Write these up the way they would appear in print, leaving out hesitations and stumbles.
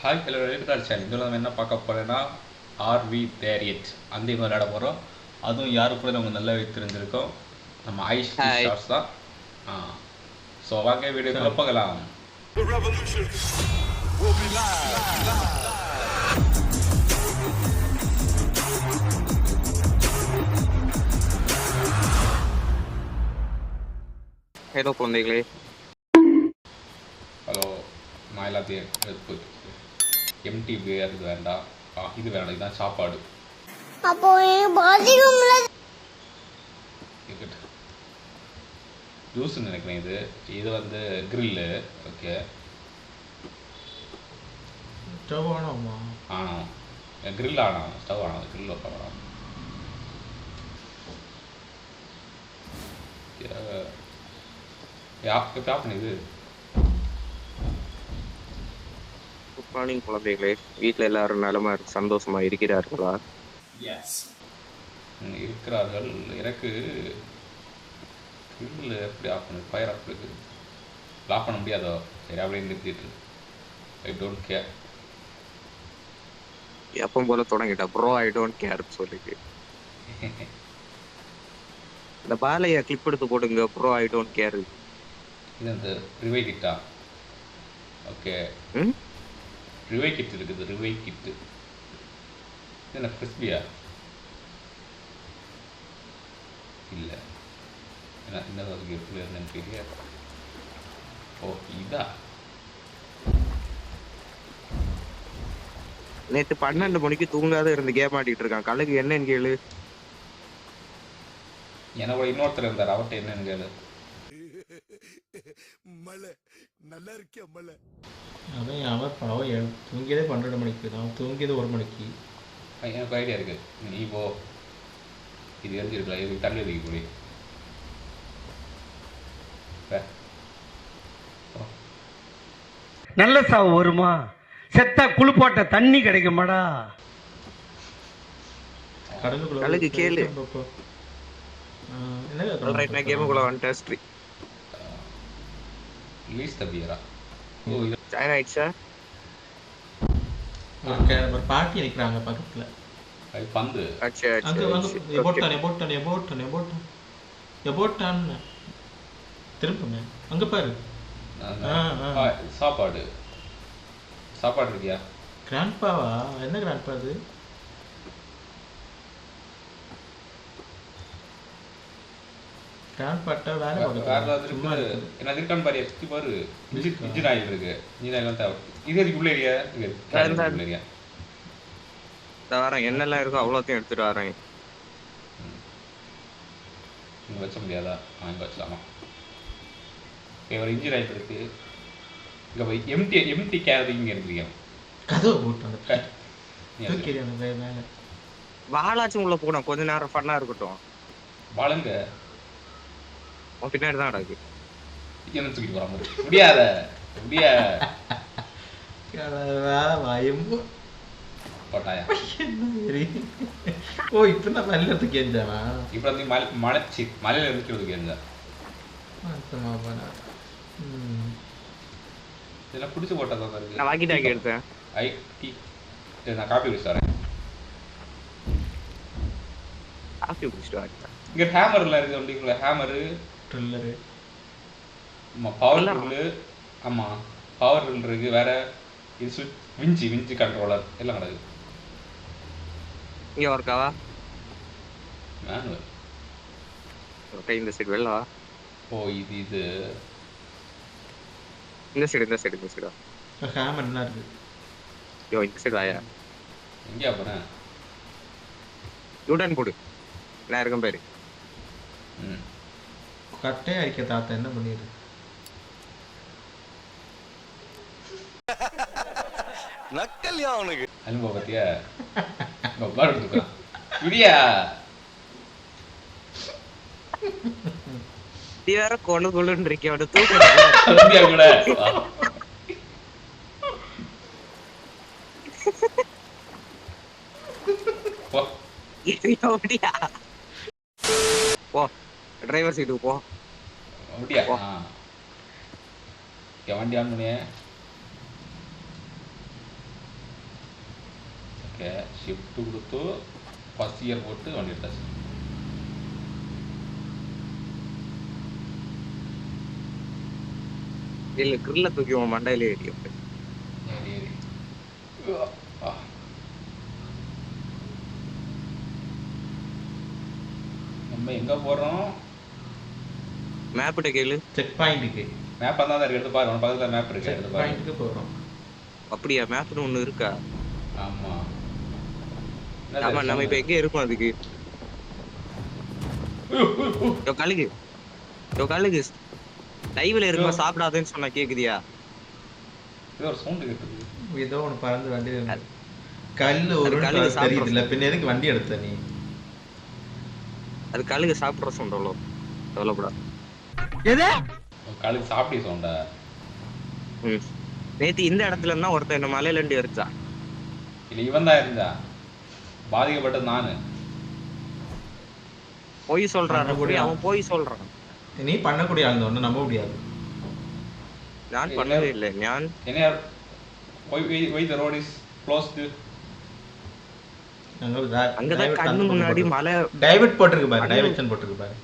Hi hello இருக்கிறார் channel இதில் நம்ம என்ன பார்க்க போகிறோன்னா ஆர்வி தேரியட் அந்த இவங்க விளையாட போகிறோம். அதுவும் யாரு கூட நம்ம நல்லா தெரிஞ்சிருக்கோம், நம்ம ஐஸ்டி ஷார்ட்ஸ் தான். ஸோ வாங்க வீடியோக்குள்ள போகலாம். ஹலோ குழந்தைகளே. ஹலோ, நான் எல்லாத்தையும் எம்டி பியர் இது வேண்டாம், இது வேண்டாம், இதுதான் சாப்பாடு. அப்போ ஜூஸ்ன்னு நினைக்கிறேன். இது வந்து கிரில்லு. ஓகே, ஸ்டவ் ஆனோமா? ஆனோ கிரில் ஆனா ஸ்டவ் ஆனா கிரில் வைக்கலாம். இது குட் மார்னிங் குழந்தைகளே. வீட்டில் எல்லாரும் நலமா சந்தோஷமா இருக்கிறார்களா? இருக்கிறார்கள். எனக்கு கிரில் எப்படி ஆஃப் பண்ணு, ஃபயர் ஆஃப் இருக்கு, லாக் பண்ண முடியாதோ? சரி, அப்படியே நிறுத்திட்டு ஐ டோன்ட் கேர். எப்பவும் போல தொடங்கிட்டா ப்ரோ ஐ டோன்ட் கேர் சொல்லிட்டு. இந்த பாலையை கிளிப் எடுத்து போடுங்க. Bro I don't care. இது அந்த ரிவை கிட்டா? ஓகே, ரிவை கிட் இருக்குது. ரிவை கிட்டு என்ன கிறிஸ்பியா? இல்லை, என்ன என்ன எப்படி இருந்தேன்னு தெரியல. ஓ, இதா நேற்று 12 மணிக்கு தூங்காத இருந்து கேம் ஆடிட்டு இருக்கான். கழுகு என்னன்னு கேளு. என்னோட இன்னொருத்தர் இருந்தார், அவர்கிட்ட என்னன்னு கேளு. மலை நல்லா இருக்கியா மலை? அவன் பாவம் தூங்கியதே 12 மணிக்கு தான், தூங்கியது 1 மணிக்கு. எனக்கு ஐடியா இருக்கு, நீ போ, இது எரிஞ்சிருக்கலாம், இது தண்ணி ஒதுக்கி போய் நல்ல சாவு வருமா? செத்தா குளிப்பாட்ட தண்ணி கிடைக்குமாடா? கழுகு கேளு. என்ன கேமுக்குள்ள வந்துட்டேன். Release the பியரா? ஓ, இது ஜாயின் ஆயிடுச்சா? ஒரு பாட்டி நிக்கிறாங்க பக்கத்துல. அது பந்து. அச்சா அங்க வந்து எபோட்டான் திருப்புங்க. அங்க பாரு. சாப்பாடு சாப்பாடு இருக்கியா? கிராண்ட்பாவா? என்ன கிராண்ட்பா அது? கிராண்ட்பாட்ட வேலை வேற சும்மா என்ன இருக்கான்னு பாரு, சுத்தி பாரு. இன்ஜின் ஆயில் இருக்கு, இன்ஜின் ஆயில் தேவை. இது எதுக்கு உள்ள ஏரியா? உள்ள ஏரியா வரேன். என்னெல்லாம் இருக்கோ அவ்வளோத்தையும் எடுத்துட்டு வரேன். இங்கே வச்ச முடியாதா? இங்கே வச்சலாமா? ஒரு இன்ஜின் ஆயில் இருக்கு. இங்கே போய் எம்டி கேரட் இங்கே எடுத்துருக்கேன். கதவை போட்டு மேலே வாழாச்சும் உள்ள போகணும். கொஞ்ச நேரம் ஃபன்னா இருக்கட்டும். வாழுங்க பின்னாடி தான் நடக்கு. என்ன தூக்கிட்டு போற மாதிரி முடியாத போட்டாயா? ஓ, இப்போ நான் மலையிலத்துக்கு எஞ்சானா? இப்போ வந்து மலையில இருந்து எஞ்சா. இதெல்லாம் பிடிச்சி போட்டதா இருக்கு. நான் வாக்கி டாக்கி எடுத்தேன். நான் காப்பி குடிச்சு வரேன். காப்பி குடிச்சிட்டு வரேன். இங்க ஹேமர்லாம் இருக்கு. வண்டிக்குள்ள ஹேமரு, ட்ரில்லரு, பவர் ட்ரில்லு. ஆமா, பவர் ட்ரில் இருக்கு. வேற இது சுவிட்ச், விஞ்சி கண்ட்ரோலர் எல்லாம் கிடக்கு. இங்க ஒர்க்காவா? மேனுவல். ஓகே, இந்த சைடு வெள்ளவா? ஓ, இது இந்த சைடு ஹேமர் என்ன இருக்கு? யோ, இந்த சைடு ஆயா. எங்கேயா போறேன்? யூட்டன் போடு. நான் இருக்கேன் பேரு. கட்டையா இருக்க தாத்தா என்ன பண்ணிடு? நக்கல்யா அவனுக்கு அனுபவ பத்தியா? விடியா நீ வேற கொள்ளுன்னு இருக்கே. அவனை தூக்க கூட போ, டிரைவர் சீட்டுக்கு போ. அப்படியா? வண்டி ஆன் பண்ணிய ஓகே ஷிஃப்ட் கொடுத்து ஃபர்ஸ்ட் இயர் போட்டு வண்டி எடுத்தாச்சு. இல்ல கிரில்ல தூக்கி உன் மண்டையில ஏறியும். ஏறி ஏறி ஆ. நம்ம எங்க போறோம்? மேப்ட கேளு. செக் பாயிண்ட்டுக்கு. மேப் தான் இருக்கு, எடுத்து பாரு. உன் பக்கத்துல மேப் இருக்கு, செக் எடுத்து பாரு. பாயிண்ட்டுக்கு போகிறோம். அப்படியா? மேப்னு ஒண்ணு இருக்கா? ஆமா. ஆமா, நம்ம இப்ப எங்க இருக்கோம் அதுக்கு? யோ கழுகு, யோ கழுகு, லைவ்ல இருக்கும்போது சாப்பிடாதேன்னு சொன்னா கேக்குதியா? ஏதோ ஒரு சவுண்ட் கேக்குது. ஏதோ ஒன்று பறந்து வண்டி கல் அது ஒரு கழுகு தெரியுது இல்லை, சாப்பிட்ற பின்ன எதுக்கு வண்டி எடுத்த நீ? அது கழுகு சாப்பிட்ற சொன்னோம், சொல்லப்படா. எது காலுக்கு சாப்பிடி சவுண்டா? நேத்து இந்த இடத்துல இருந்தா ஒருத்தன் என்ன மலையில இருந்து எரிச்சான். இல்ல இவன் தான் இருந்தா, பாதிக்கப்பட்டது நானு. பொய் சொல்றான், பண்ணக்கூடிய அவன் போய் சொல்றான். நீ பண்ணக்கூடிய ஆள் ஒன்றும் நம்ப முடியாது. நான் பண்ணவே இல்லை. நான் என்ன why the road is closed? அங்கதான் கண்ணு முன்னாடி மலை டைவர்ட் போட்டிருக்கு பாரு, டைவர்ஷன் போட்டிருக்கு பாரு.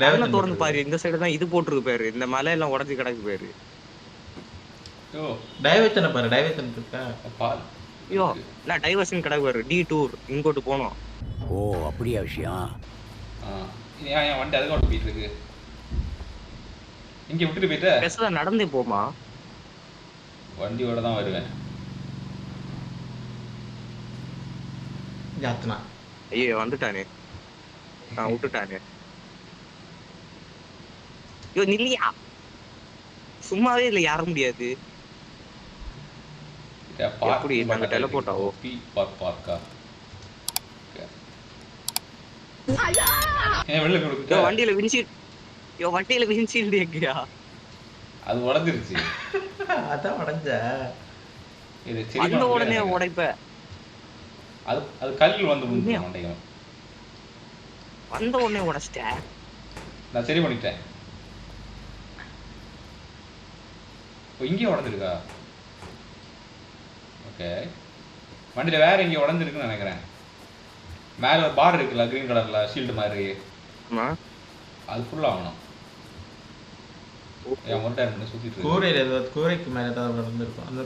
கண்ணை திறந்து பாரு, இந்த சைடு தான் இது போட்டிருக்கு பாரு, இந்த மலை எல்லாம் உடஞ்சி கிடக்கு பாரு. யோ டைவர்ஷனை பாரு, டைவர்ஷன் இருக்கா? பால். ஐயோ நான் டைவர்ஷன் கிடக்கு பாரு, டி டூர் இங்கோட்டு போனோம். ஓ அப்படியா விஷயம்? ஏன் வண்டி அதுக்கு ஓட்டு போயிட்டு இருக்கு? இங்க விட்டுட்டு போயிட்ட? பெருசா நடந்தே போமா? வண்டியோட தான் வருவேன். ஜாத்னா ஐயோ வந்துட்டானே, நான் விட்டுட்டானே. ஐயோ நில்லியா, சும்மாவே இல்ல யார முடியாது. எப்படி நாங்க டெலிபோர்ட் ஆகும்? பார்க்கா ஏன் வெளில கொடுக்க? வண்டியில வின்ஷீல்ட், ஐயோ வண்டியில வின்ஷீல்டு எங்கயா? அது உடைஞ்சிருச்சு. அதான் உடஞ்ச. இது வந்த உடனே உடைப்ப. அது அது கல் வந்து மண்டையும் வந்த உடனே உடைச்சிட்டேன். நான் சரி பண்ணிட்டேன். இங்கே உடஞ்சிருக்கா? ஓகே, வண்டியில வேற எங்கே உடஞ்சிருக்குன்னு நினைக்கிறேன். மேல ஒரு பார் இருக்குல்ல, கிரீன் கலர்ல ஷீல்டு மாதிரி, அது ஃபுல்லா ஆகணும். என் ஒரு டைம் சுத்திட்டு இருக்கு. கூரையில் ஏதாவது, கூரைக்கு மேலே ஏதாவது நடந்திருக்கும். அந்த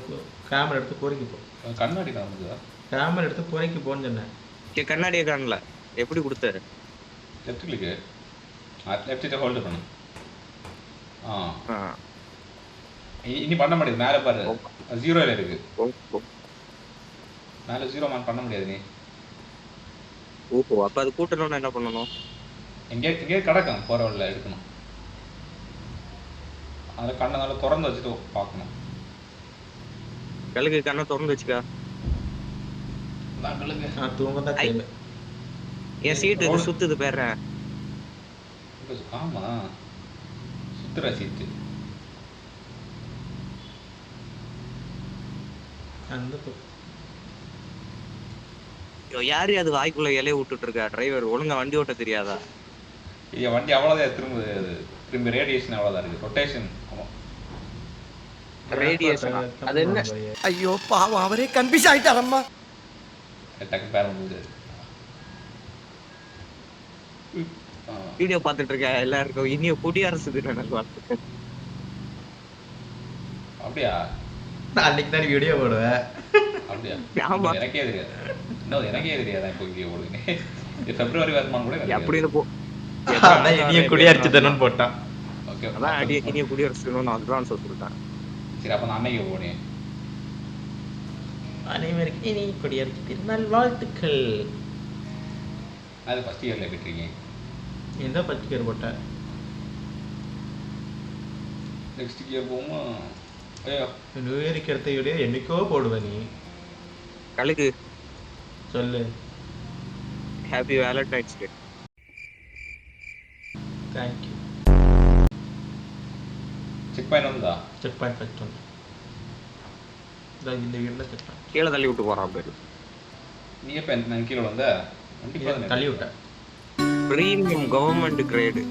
கேமரா எடுத்து கூரைக்கு போ. கண்ணாடி காமிக்குதா? கேமரா எடுத்து கூரைக்கு போன்னு சொன்னேன். கண்ணாடியே காணல, எப்படி கொடுத்தாரு? லெஃப்ட் கிளிக்கு, லெஃப்ட் கிட்ட ஹோல்டு பண்ணு. இனி பண்ண முடியாது. மேலே பாரு, 0ல இருக்கு. மேலே 0 மேன் பண்ண முடியாது நீ. ஓஹோ, அப்ப அது கூட்டணும்னா என்ன பண்ணணும்? எங்கே கிடக்கும், போற வழியில எடுக்கணும். அதை கண்ணை நல்லா திறந்து வச்சுட்டு பார்க்கணும். கழுகு கண்ணை திறந்து வச்சுக்கா. நான் தூங்க தான் செய்யல. என் சீட்டு இது சுத்துது பேர்றேன். ஆமா, சுத்துற சீட்டு. யாரு அது வாய்க்குள்ள இலைய விட்டுட்டு இருக்கா? டிரைவர் ஒழுங்கா வண்டி ஓட்ட தெரியாதா? ஐயா வண்டி அவ்வளோதான், திரும்ப ரேடியேஷன் அவ்வளோதான் இருக்கு, ரொட்டேஷன். ரேடியேஷன் அது என்ன? ஐயோ பாவம், அவரே கன்ஃபியூஸ் ஆயிட்டாரம்மா. டக்கு பேர் முடிஞ்சது. வீடியோ பார்த்துட்டு இருக்க எல்லாருக்கும் இனிய குடியரசு தின நல்வாழ்த்துக்கள். அப்படியா? நான் அன்னைக்கு தான் வீடியோ போடுவேன். அப்படியா? ஆமா, எனக்கே தெரியாது. இன்னும் எனக்கே தெரியாது இப்போ வீடியோ போடுங்க. இது பிப்ரவரி வருமானம் கூட அப்படின்னு போ. அதான் இனிய குடியரசு தினம் போட்டான். ஓகே, அதான் இனிய குடியரசு தினம் அட்வான்ஸ் சொல்லிட்டேன். சரி, அப்போ நான் அன்னைக்கு போனேன். அனைவருக்கும் இனிய குடியரசு திருநாள் வாழ்த்துக்கள். அது ஃபர்ஸ்ட் இயர்ல போயிட்டுருக்கீங்க. எந்த ஃபர்ஸ்ட் இயர் போட்ட? நெக்ஸ்ட் இயர் போகுமா? ஐயோ, நியூ இயருக்கு எடுத்த வீடியோ என்னைக்கோ போடுவேன் நீ. கழுகு சொல்லு. ஹாப்பி வேலண்டைன்ஸ் டே. தேங்க்யூ. செக் பாயிண்ட் வந்ததா? செக் பாயிண்ட் ஃபர்ஸ்ட் வந்து இந்த வீட்டில் செக் பாயிண்ட் கீழே தள்ளி விட்டு போறான் பேரு. நீ எப்போ நான் கீழே வந்த? வண்டி தள்ளி விட்டேன். Premium government grade